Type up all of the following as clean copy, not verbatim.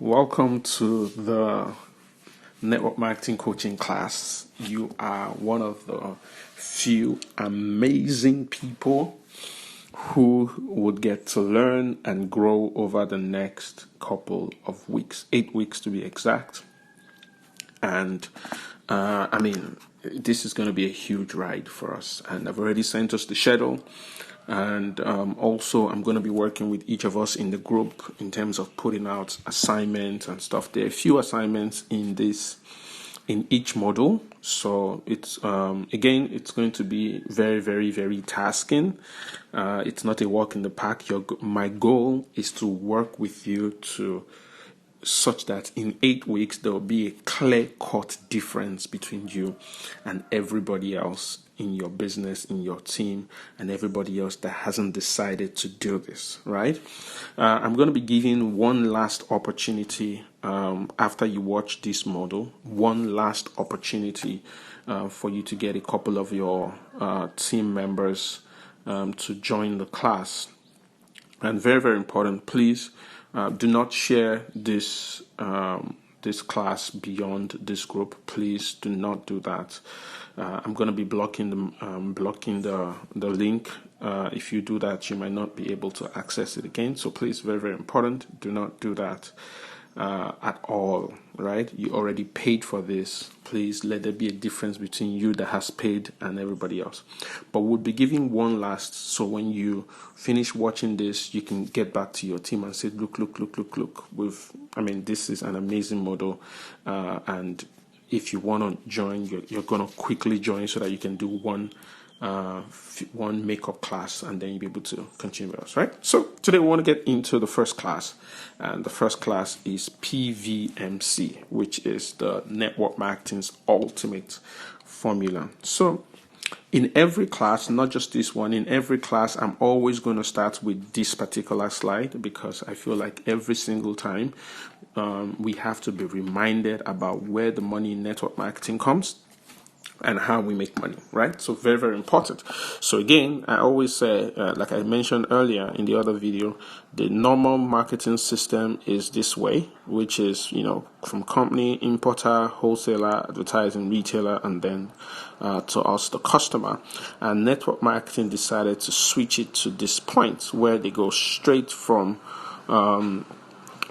Welcome to the network marketing coaching class. You are one of the few amazing people who would get to learn and grow over the next couple of weeks, 8 weeks to be exact. And this is going to be a huge ride for us. And I've already sent us the schedule. And also, I'm going to be working with each of us in the group in terms of putting out assignments and stuff. There are a few assignments in each module. So it's it's going to be very, very, very tasking. It's not a walk in the park. My goal is to work with you to such that in 8 weeks there will be a clear-cut difference between you and everybody else in your business, in your team, and everybody else that hasn't decided to do this, right? I'm going to be giving one last opportunity after you watch this model, one last opportunity for you to get a couple of your team members to join the class. And very, very important, please do not share this class beyond this group. Please do not do that. I'm going to be blocking the link. If you do that, you might not be able to access it again. So please, very, very important, do not do that at all, right? You already paid for this. Please let there be a difference between you that has paid and everybody else. But we'll be giving one last, so when you finish watching this, you can get back to your team and say, look. This is an amazing model, and if you want to join, you're going to quickly join so that you can do one makeup class, and then you'll be able to continue with us, right? So today we want to get into the first class, and the first class is P.V.M.C, which is the network marketing's ultimate formula. So in every class, not just this one, in every class, I'm always going to start with this particular slide because I feel like every single time we have to be reminded about where the money in network marketing comes and how we make money, right? So very, very important. So again, I always say, like I mentioned earlier in the other video, the normal marketing system is this way, which is, from company, importer, wholesaler, advertising, retailer, and then to us, the customer. And network marketing decided to switch it to this point where they go straight from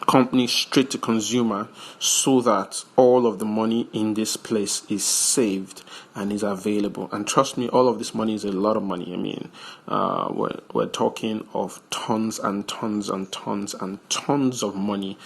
company straight to consumer, so that all of the money in this place is saved and is available. And trust me, all of this money is a lot of money. We're talking of tons and tons and tons and tons of money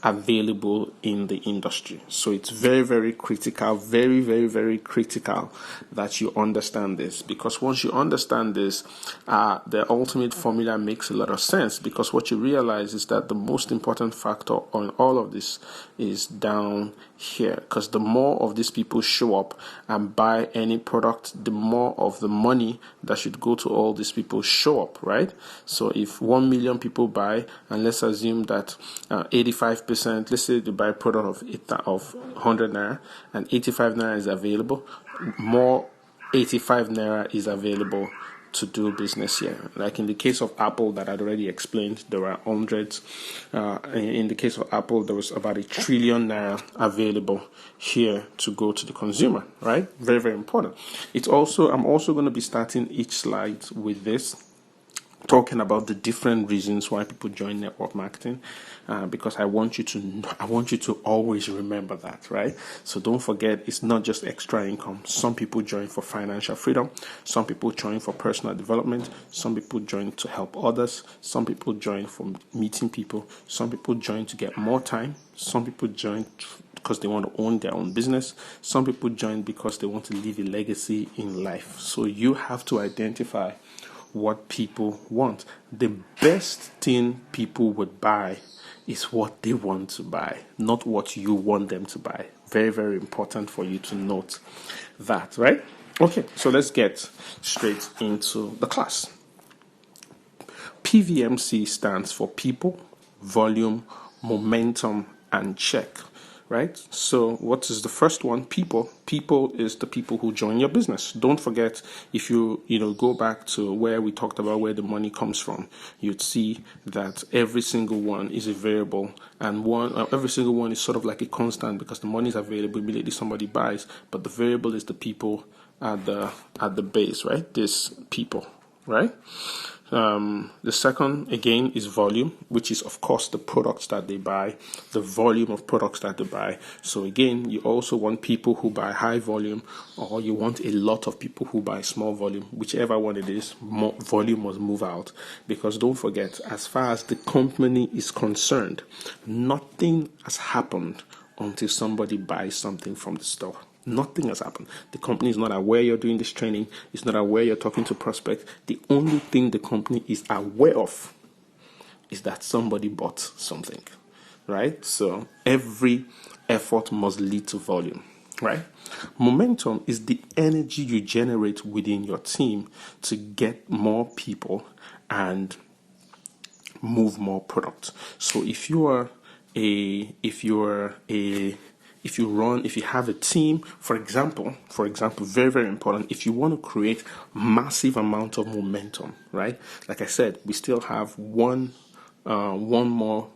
available in the industry. So it's very, very critical, very, very, very critical that you understand this, because once you understand this, the ultimate formula makes a lot of sense, because what you realize is that the most important factor on all of this is down here, because the more of these people show up and buy any product, the more of the money that should go to all these people show up, right? So if 1 million people buy, and let's assume that 85%, let's say they buy a product of 100 naira and 85 naira is available, more 85 naira is available to do business here. Like in the case of Apple that I'd already explained, there were hundreds. In the case of Apple, there was about 1 trillion naira available here to go to the consumer, right? Very, very important. I'm also going to be starting each slide with this, talking about the different reasons why people join network marketing, because I want you to always remember that, right? So don't forget, it's not just extra income. Some people join for financial freedom, some people join for personal development, some people join to help others, some people join for meeting people, some people join to get more time, some people join because they want to own their own business, some people join because they want to leave a legacy in life. So you have to identify what people want. The best thing people would buy is what they want to buy, not what you want them to buy. Very, very important for you to note that, right? Okay, so let's get straight into the class. P.V.M.C stands for people, volume, momentum, and check, right? So what is the first one? People. People is the people who join your business. Don't forget, if you go back to where we talked about where the money comes from, you'd see that every single one is a variable, and every single one is sort of like a constant because the money is available immediately somebody buys, but the variable is the people at the base, right? This people, right? The second, again, is volume, which is, of course, the products that they buy, the volume of products that they buy. So, again, you also want people who buy high volume, or you want a lot of people who buy small volume. Whichever one it is, more volume must move out. Because don't forget, as far as the company is concerned, nothing has happened until somebody buys something from the store. Nothing has happened. The company is not aware you're doing this training. It's not aware you're talking to prospects. The only thing the company is aware of is that somebody bought something, right? So every effort must lead to volume, right? Momentum is the energy you generate within your team to get more people and move more product. So if you have a team, for example, very, very important, if you want to create massive amount of momentum, right? Like I said, we still have one more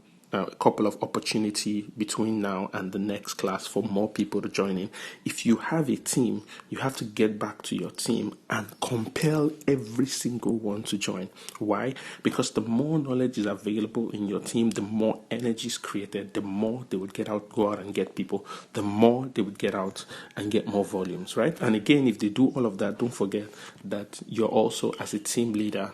couple of opportunity between now and the next class for more people to join in. If you have a team, you have to get back to your team and compel every single one to join. Why? Because the more knowledge is available in your team, the more energy is created, the more they would go out and get people, the more they would get out and get more volumes, right? And again, if they do all of that, don't forget that you're also, as a team leader,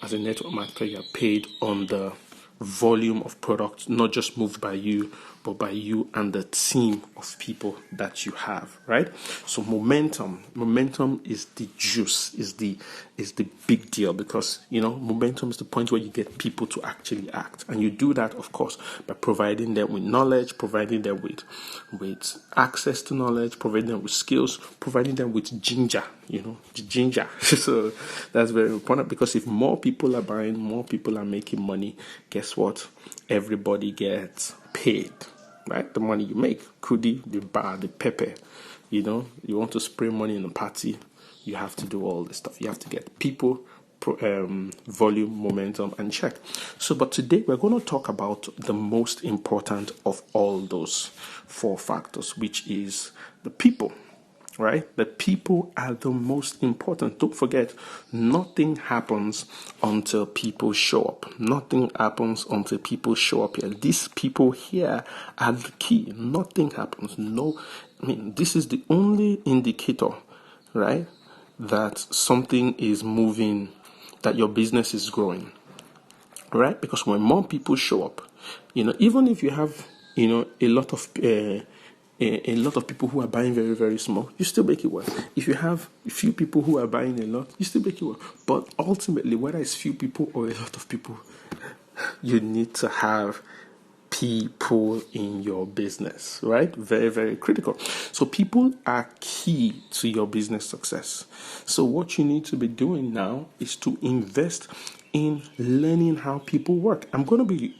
as a network marketer, you're paid on the volume of products, not just moved by you, but by you and the team of people that you have, right? So momentum is the juice, is the big deal, because momentum is the point where you get people to actually act, and you do that, of course, by providing them with knowledge, providing them with access to knowledge, providing them with skills, providing them with ginger, ginger. So that's very important, because if more people are buying, more people are making money, guess what? Everybody gets paid, right? The money you make, kudi, the bar, the pepper. You want to spray money in a party, you have to do all this stuff. You have to get people, volume, momentum, and check. So, but today we're going to talk about the most important of all those 4 factors, which is the people. Right? The people are the most important. Don't forget, nothing happens until people show up. Nothing happens until people show up here. These people here are the key. Nothing happens. This is the only indicator, right, that something is moving, that your business is growing, right? Because when more people show up, even if you have, a lot of people who are buying very, very small, you still make it work. If you have a few people who are buying a lot, you still make it work. But ultimately, whether it's few people or a lot of people, you need to have people in your business, right? Very, very critical. So people are key to your business success. So what you need to be doing now is to invest in learning how people work. I'm going to be,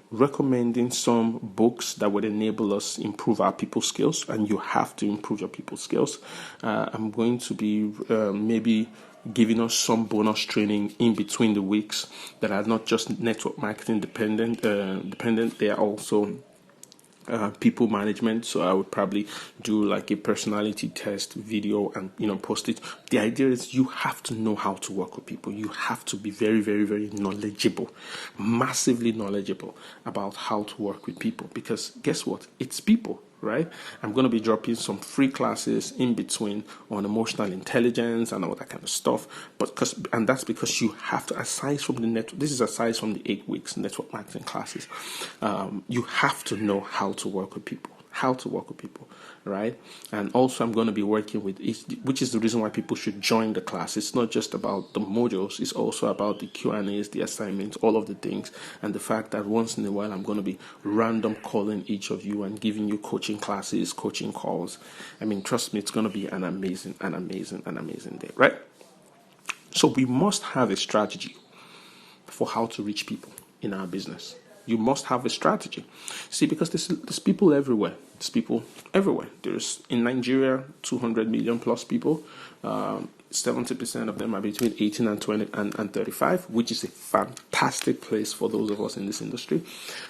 recommending some books that would enable us improve our people skills, and you have to improve your people skills. I'm going to be maybe giving us some bonus training in between the weeks that are not just network marketing dependent. They are also people management. So I would probably do like a personality test video and post it. The idea is you have to know how to work with people. You have to be very, very, very knowledgeable, massively knowledgeable about how to work with people, because guess what? It's people. Right? I'm going to be dropping some free classes in between on emotional intelligence and all that kind of stuff. And that's because you have to, aside from the network, this is aside from the 8 weeks network marketing classes, you have to know how to work with people. Right? And also I'm going to be working with, which is the reason why people should join the class. It's not just about the modules, it's also about the Q&As, the assignments, all of the things, and the fact that once in a while I'm going to be random calling each of you and giving you coaching classes, coaching calls. Trust me, it's going to be an amazing day, right? So we must have a strategy for how to reach people in our business. You must have a strategy. See, because there's people everywhere. There's people everywhere. There's in Nigeria 200 million plus people. 70% of them are between 18 and 20 and 35, which is a fantastic place for those of us in this industry.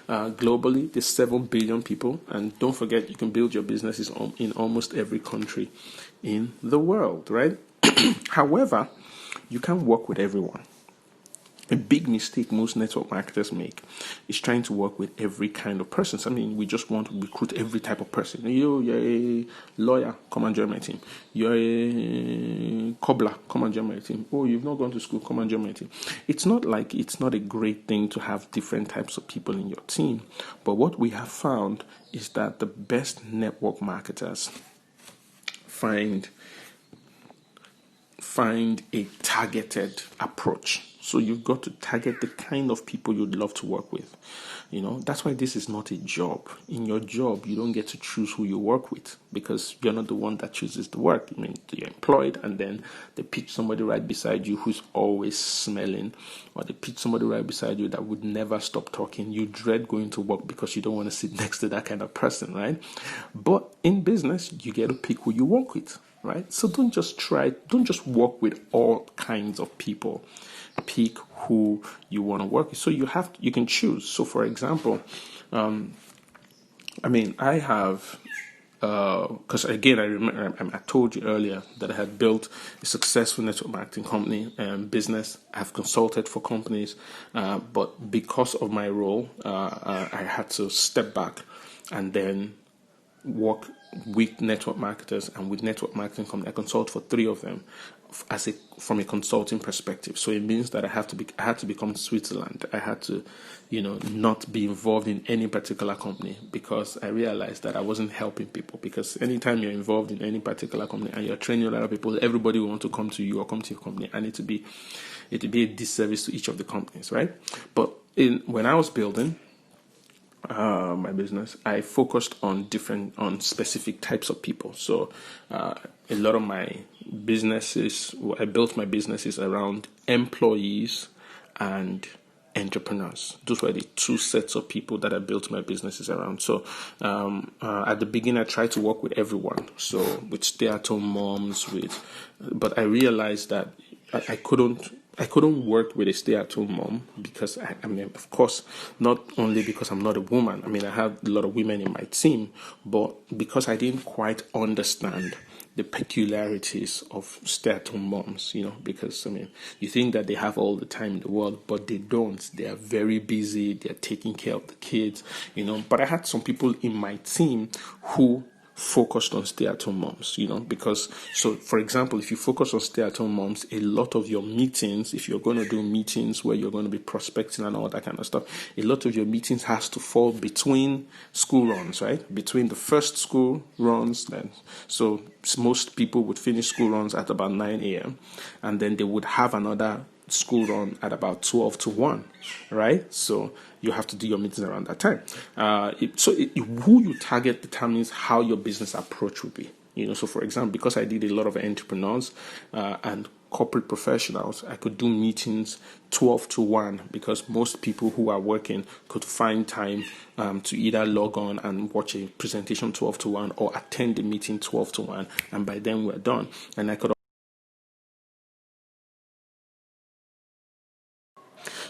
Globally, there's 7 billion people, and don't forget, you can build your businesses in almost every country in the world, right? However, you can't work with everyone. A big mistake most network marketers make is trying to work with every kind of person. I mean, we just want to recruit every type of person. You're a lawyer, come and join my team. You're a cobbler, come and join my team. Oh, you've not gone to school, come and join my team. It's not like it's not a great thing to have different types of people in your team. But what we have found is that the best network marketers find a targeted approach. So you've got to target the kind of people you'd love to work with. That's why this is not a job. In your job, you don't get to choose who you work with because you're not the one that chooses the work. I mean, you're employed and then they pitch somebody right beside you who's always smelling, or they pitch somebody right beside you that would never stop talking. You dread going to work because you don't want to sit next to that kind of person, right? But in business, you get to pick who you work with. Right? So don't just work with all kinds of people. Pick who you want to work with. So you can choose. So for example, I have, because again, I remember I told you earlier that I had built a successful network marketing company business. I've consulted for companies, but because of my role, I had to step back and then work with network marketers and with network marketing company. I consult for 3 of them from a consulting perspective. So it means that I had to become Switzerland. I had to, not be involved in any particular company because I realized that I wasn't helping people. Because anytime you're involved in any particular company and you're training a lot of people, everybody will want to come to you or come to your company, and it would be a disservice to each of the companies, right? But when I was building my business, I focused on specific types of people. So a lot of my businesses, I built my businesses around employees and entrepreneurs. Those were the 2 sets of people that I built my businesses around. So at the beginning, I tried to work with everyone. So with stay-at-home moms, but I realized that I couldn't work with a stay-at-home mom because of course, not only because I'm not a woman. I have a lot of women in my team, but because I didn't quite understand the peculiarities of stay-at-home moms, because you think that they have all the time in the world, but they don't. They are very busy. They are taking care of the kids, But I had some people in my team who focused on stay-at-home moms, because, so for example, if you focus on stay-at-home moms, a lot of your meetings, if you're going to do meetings where you're going to be prospecting and all that kind of stuff, a lot of your meetings has to fall between school runs, right? Between the first school runs, then, so most people would finish school runs at about 9 a.m. and then they would have another school run at about 12 to 1, right? So you have to do your meetings around that time. Who you target determines how your business approach will be. So for example, because I did a lot of entrepreneurs and corporate professionals, I could do meetings 12 to 1 because most people who are working could find time to either log on and watch a presentation 12 to 1 or attend the meeting 12 to 1, and by then we're done. And I could.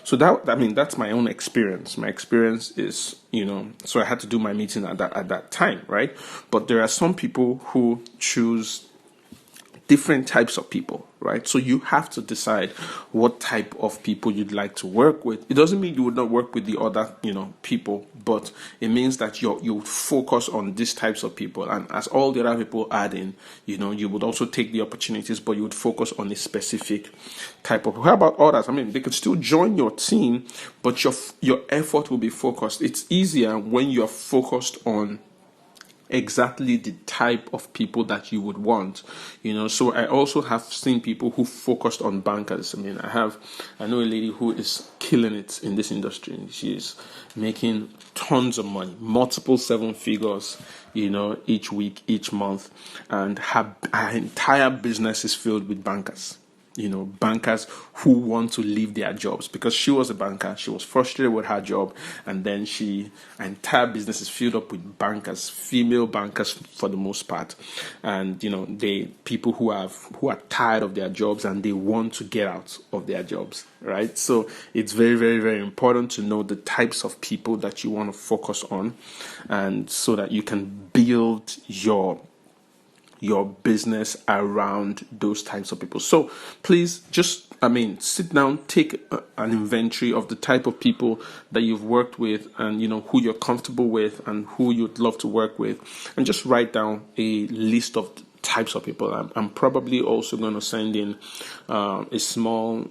So that's my own experience. My experience is, so I had to do my meeting at that time, right? But there are some people who choose different types of people, right? So you have to decide what type of people you'd like to work with. It doesn't mean you would not work with the other, people, but it means that you focus on these types of people. And as all the other people add in, you would also take the opportunities, but you would focus on a specific type of. How about others? They could still join your team, but your effort will be focused. It's easier when you're focused on exactly the type of people that you would want, So I also have seen people who focused on bankers. I know a lady who is killing it in this industry. She's making tons of money, multiple 7 figures, each week, each month, and her entire business is filled with bankers. bankers who want to leave their jobs, because she was a banker. She was frustrated with her job, and then her entire business is filled up with bankers, female bankers for the most part, and they people who are tired of their jobs and they want to get out of their jobs, right? So it's very, very, very important to know the types of people that you want to focus on, and so that you can build your business around those types of people. So please just, sit down, take an inventory of the type of people that you've worked with, and who you're comfortable with and who you'd love to work with, and just write down a list of types of people. I'm probably also going to send in a small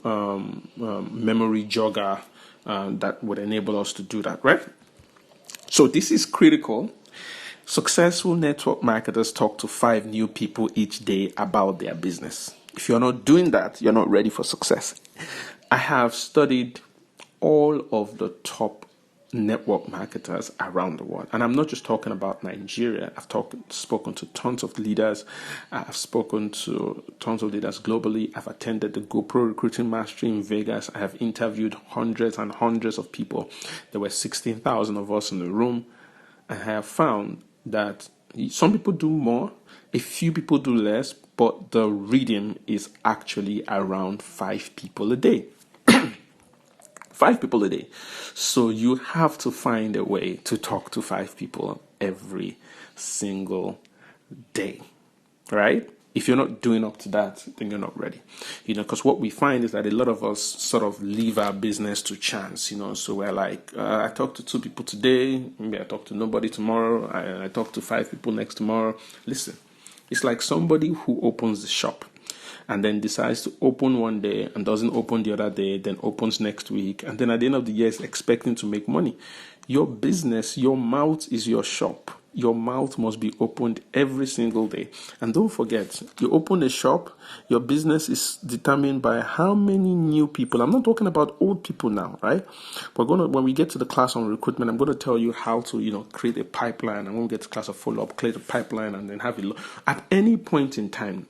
memory jogger that would enable us to do that, right? So this is critical. Successful network marketers talk to 5 new people each day about their business. If you're not doing that, you're not ready for success. I have studied all of the top network marketers around the world, and I'm not just talking about Nigeria. I've spoken to tons of leaders. I've spoken to tons of leaders globally. I've attended the GoPro Recruiting Mastery in Vegas. I have interviewed hundreds and hundreds of people. There were 16,000 of us in the room. I have found that some people do more, a few people do less, but the rhythm is actually around 5 people a day. 5 people a day. So you have to find a way to talk to 5 people every single day, right? If you're not doing up to that, then you're not ready. Because what we find is that a lot of us sort of leave our business to chance, So we're like, I talked to 2 people today, maybe I talk to nobody tomorrow, I talk to 5 people next tomorrow. Listen, it's like somebody who opens the shop and then decides to open one day and doesn't open the other day, then opens next week, and then at the end of the year is expecting to make money. Your business, your mouth is your shop. Your mouth must be opened every single day. And don't forget, you open a shop, your business is determined by how many new people. I'm not talking about old people now, right? When we get to the class on recruitment, I'm going to tell you how to, create a pipeline. And when we get to class of follow-up, create a pipeline and then have it. At any point in time,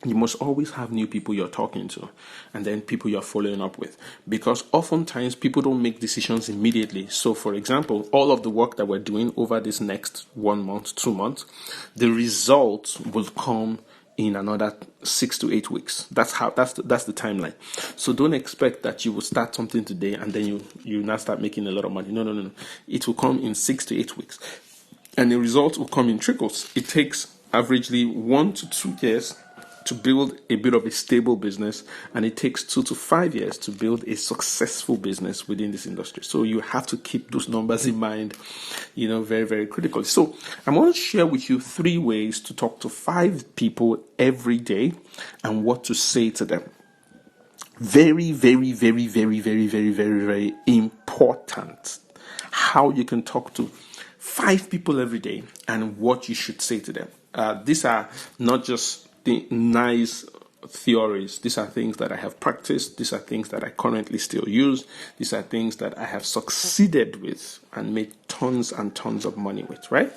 you must always have new people you're talking to and then people you're following up with, because oftentimes people don't make decisions immediately. So for example, all of the work that we're doing over this next 1 month, 2 months, the results will come in another 6 to 8 weeks. That's the timeline. So don't expect that you will start something today and then you now start making a lot of money. No. It will come in 6 to 8 weeks. And the results will come in trickles. It takes averagely 1 to 2 years to build a bit of a stable business, and it takes 2 to 5 years to build a successful business within this industry. So you have to keep those numbers in mind, very, very critically. So I'm going to share with you 3 ways to talk to 5 people every day and what to say to them. Very, very, very, very, very, very, very, very important. How you can talk to 5 people every day and what you should say to them. These are not just the nice theories. These are things that I have practiced. These are things that I currently still use. These are things that I have succeeded with and made tons and tons of money with, right?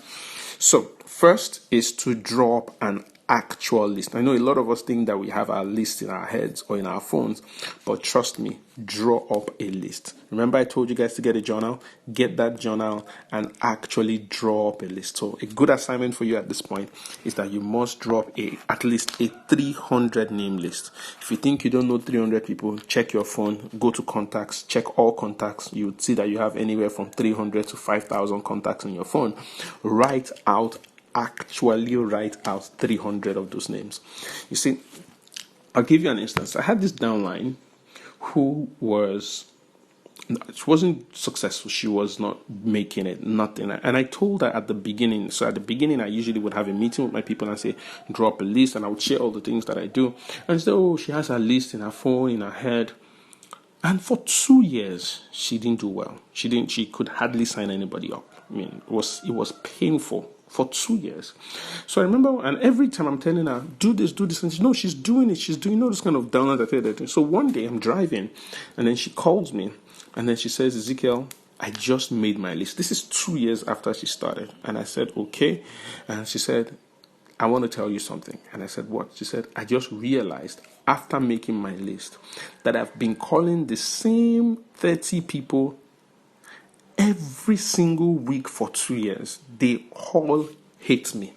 So first is to draw up an actual list. I know a lot of us think that we have our list in our heads or in our phones, but trust me, draw up a list. Remember I told you guys to get a journal? Get that journal and actually draw up a list. So a good assignment for you at this point is that you must draw up at least a 300 name list. If you think you don't know 300 people, check your phone, go to contacts, check all contacts. You would see that you have anywhere from 300 to 5,000 contacts on your phone. Actually write out 300 of those names. You see, I'll give you an instance. I had this downline who she wasn't successful. She was not making it, nothing. And I told her at the beginning. So at the beginning, I usually would have a meeting with my people and say, drop a list, and I would share all the things that I do. And she said, she has a list in her phone, in her head. And for 2 years, she didn't do well. She could hardly sign anybody up. It was painful for 2 years. So I remember, and every time I'm telling her, do this, and she's doing it. She's doing all this kind of download that. So one day I'm driving, and then she calls me, and then she says, Ezekiel, I just made my list. This is 2 years after she started. And I said, okay. And she said, I want to tell you something. And I said, what? She said, I just realized after making my list that I've been calling the same 30 people every single week for 2 years. They all hate me.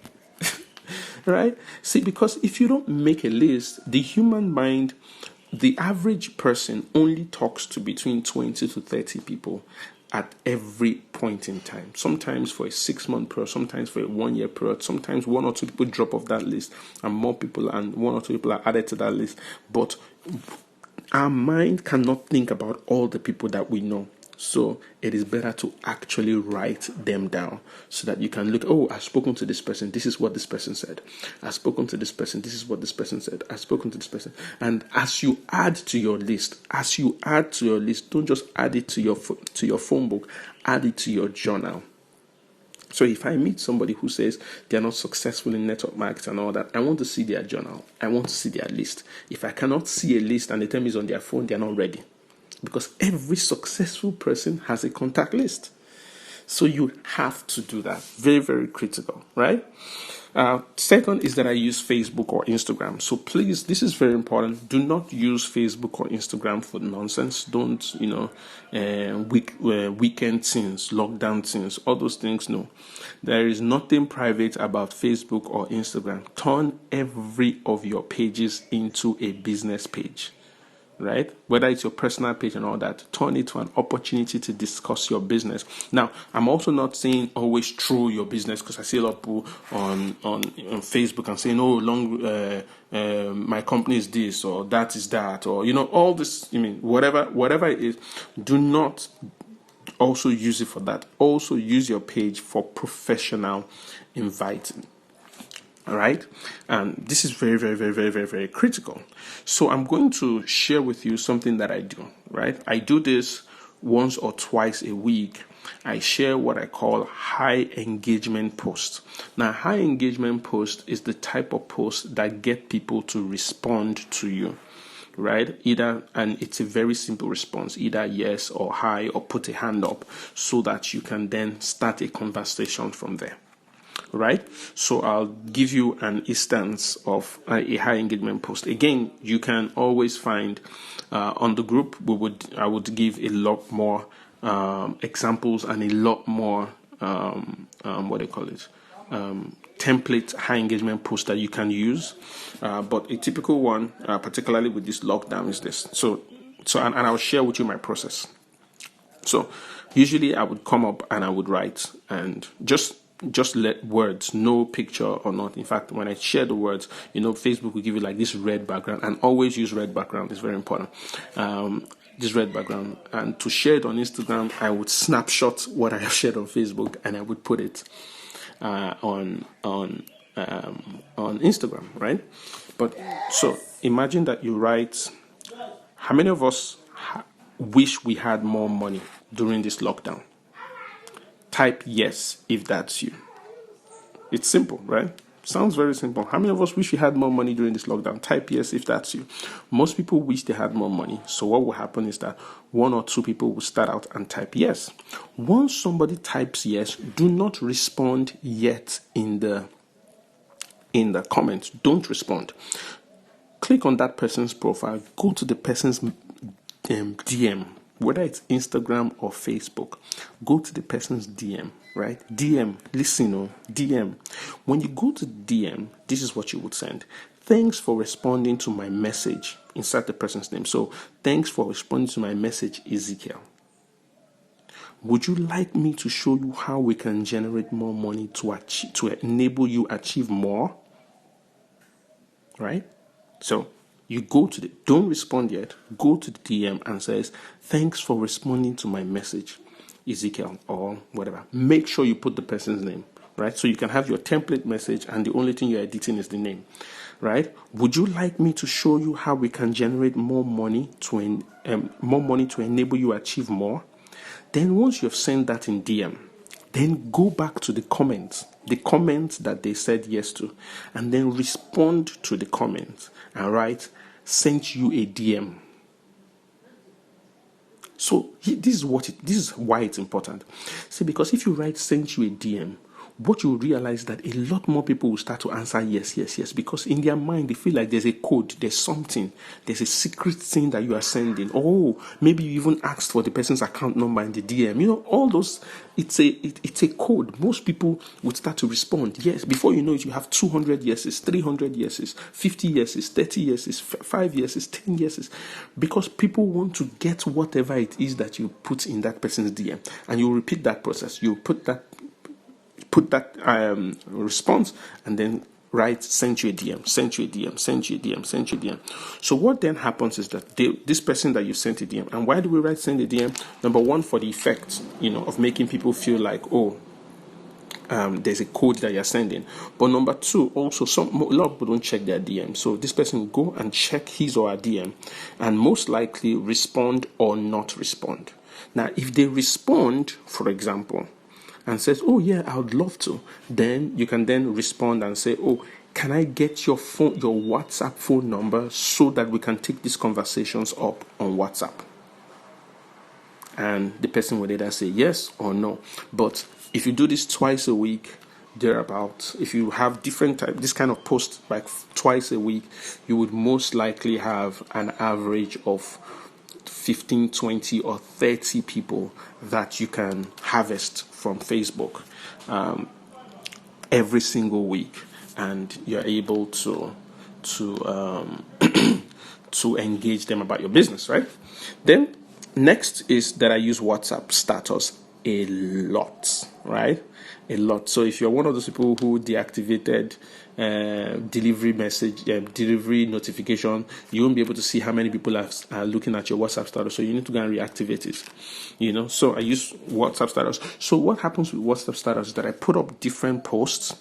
Right? See, because if you don't make a list, the human mind, the average person only talks to between 20 to 30 people at every point in time. Sometimes for a 6-month period, sometimes for a 1-year period, sometimes 1 or 2 people drop off that list and more people and 1 or 2 people are added to that list. But our mind cannot think about all the people that we know. So it is better to actually write them down so that you can look, oh, I've spoken to this person. This is what this person said. I've spoken to this person. This is what this person said. I've spoken to this person. And as you add to your list, don't just add it to your phone book, add it to your journal. So if I meet somebody who says they're not successful in network marketing and all that, I want to see their journal. I want to see their list. If I cannot see a list and they tell me it's on their phone, they're not ready. Because every successful person has a contact list. So you have to do that. Very, very critical, right? Second is that I use Facebook or Instagram. So please, this is very important. Do not use Facebook or Instagram for nonsense. Don't, weekend things, lockdown things, all those things. No, there is nothing private about Facebook or Instagram. Turn every of your pages into a business page. Right? Whether it's your personal page and all that, turn it to an opportunity to discuss your business. Now, I'm also not saying always throw your business, because I see a lot of people on Facebook and saying, oh, my company is this or that is that, or all this. Whatever it is, do not also use it for that. Also use your page for professional inviting. All right. And this is very, very, very, very, very, very critical. So I'm going to share with you something that I do, right? I do this once or twice a week. I share what I call high engagement posts. Now, high engagement post is the type of post that get people to respond to you, right? And it's a very simple response, either yes or hi or put a hand up, so that you can then start a conversation from there. Right? So I'll give you an instance of a high engagement post. Again, you can always find on the group. I would give a lot more examples and a lot more template high engagement post that you can use. But a typical one, particularly with this lockdown, is this. So and I'll share with you my process. So usually I would come up and I would write and just let words, no picture or not. In fact, when I share the words, Facebook will give you like this red background, and always use red background. It's very important. This red background, and to share it on Instagram, I would snapshot what I have shared on Facebook and I would put it on Instagram, right? But so imagine that you write, how many of us wish we had more money during this lockdown? Type yes if that's you. It's simple, right? Sounds very simple. How many of us wish we had more money during this lockdown? Type yes if that's you. Most people wish they had more money. So what will happen is that 1 or 2 people will start out and type yes. Once somebody types yes, do not respond yet in the comments. Don't respond. Click on that person's profile. Go to the person's DM. Whether it's Instagram or Facebook, go to the person's DM, right? DM, listen, DM. When you go to DM, this is what you would send. Thanks for responding to my message. Insert the person's name. So, thanks for responding to my message, Ezekiel. Would you like me to show you how we can generate more money to enable you achieve more? Right? So, you go to don't respond yet, go to the DM and says, thanks for responding to my message, Ezekiel, or whatever. Make sure you put the person's name, right? So you can have your template message and the only thing you're editing is the name, right? Would you like me to show you how we can generate more money to enable you achieve more? Then once you've sent that in DM, then go back to the comments that they said yes to, and then respond to the comments and write, sent you a DM. So this is why it's important. See, because if you write sent you a DM, what you realize that a lot more people will start to answer yes, yes, yes, because in their mind they feel like there's a code, there's something, there's a secret thing that you are sending. Oh, maybe you even asked for the person's account number in the DM. All those. It's a code. Most people would start to respond. Yes, before you know it, you have 200 yeses, 300 yeses, 50 yeses, 30 yeses, 5 yeses, 10 yeses, because people want to get whatever it is that you put in that person's DM, and you repeat that process. You put that response, and then write send you a DM, send you a DM, send you a DM, send you a DM. So what then happens is that this person that you sent a DM, and why do we write send a DM? Number one, for the effect, of making people feel like, there's a code that you're sending. But number two, also a lot of people don't check their DM. So this person will go and check his or her DM, and most likely respond or not respond. Now, if they respond, for example, and says, oh yeah, I would love to, then you can then respond and say, oh, can I get your WhatsApp phone number so that we can take these conversations up on WhatsApp? And the person will either say yes or no. But if you do this twice a week, thereabout, if you have this kind of post like twice a week, you would most likely have an average of 15, 20, or 30 people that you can harvest from Facebook every single week, and you're able to to engage them about your business, right? Then next is that I use WhatsApp status a lot, right? A lot. So if you're one of those people who deactivated delivery notification, you won't be able to see how many people are looking at your WhatsApp status. So you need to go and reactivate it. So I use WhatsApp status. So what happens with WhatsApp status is that I put up different posts.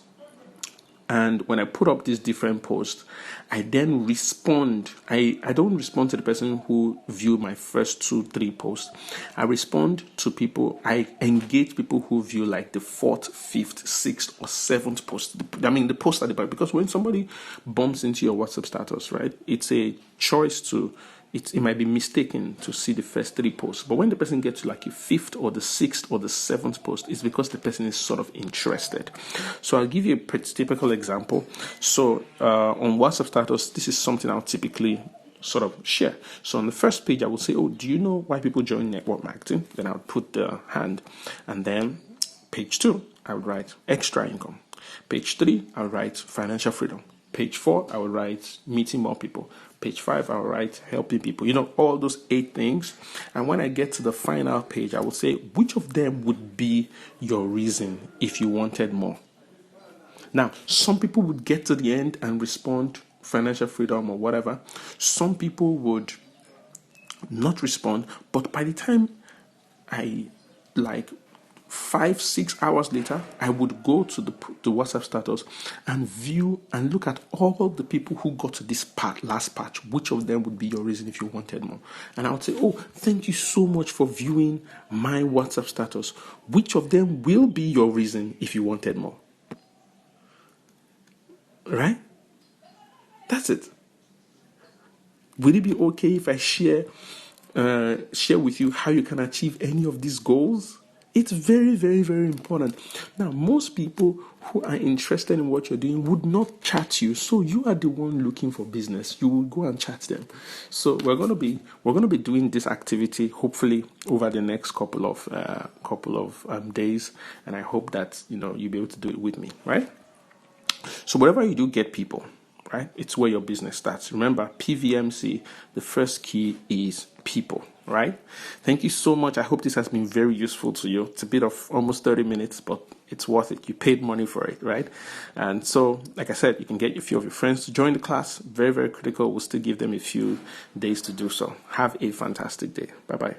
And when I put up these different posts, I then respond. I don't respond to the person who viewed my first 2-3 posts. I respond to people. I engage people who view like the 4th, 5th, 6th, or 7th post. I mean, the post at the back. Because when somebody bumps into your WhatsApp status, right, it's a choice to. It might be mistaken to see the first 3 posts. But when the person gets to like a 5th or the 6th or the 7th post, it's because the person is sort of interested. So I'll give you a typical example. So on WhatsApp status, this is something I'll typically sort of share. So on the first page, I will say, oh, do you know why people join network marketing? Then I'll put the hand. And then page 2, I would write extra income. Page 3, I'll write financial freedom. Page 4, I will write meeting more people. Page 5, I'll write helping people. All those 8 things. And when I get to the final page, I will say, which of them would be your reason if you wanted more? Now, some people would get to the end and respond financial freedom or whatever. Some people would not respond. But by the time 5-6 hours later, I would go to the WhatsApp status and view and look at all the people who got to this last patch. Which of them would be your reason if you wanted more? And I would say, oh, thank you so much for viewing my WhatsApp status. Which of them will be your reason if you wanted more? Right? That's it. Will it be okay if I share with you how you can achieve any of these goals? It's very, very, very important. Now, most people who are interested in what you're doing would not chat you, so you are the one looking for business. You will go and chat them. So we're going to be doing this activity hopefully over the next couple of days, and I hope that you'll be able to do it with me, right? So whatever you do, get people. Right? It's where your business starts. Remember, P.V.M.C, the first key is people, right? Thank you so much. I hope this has been very useful to you. It's a bit of almost 30 minutes, but it's worth it. You paid money for it, right? And so, like I said, you can get a few of your friends to join the class. Very, very critical. We'll still give them a few days to do so. Have a fantastic day. Bye-bye.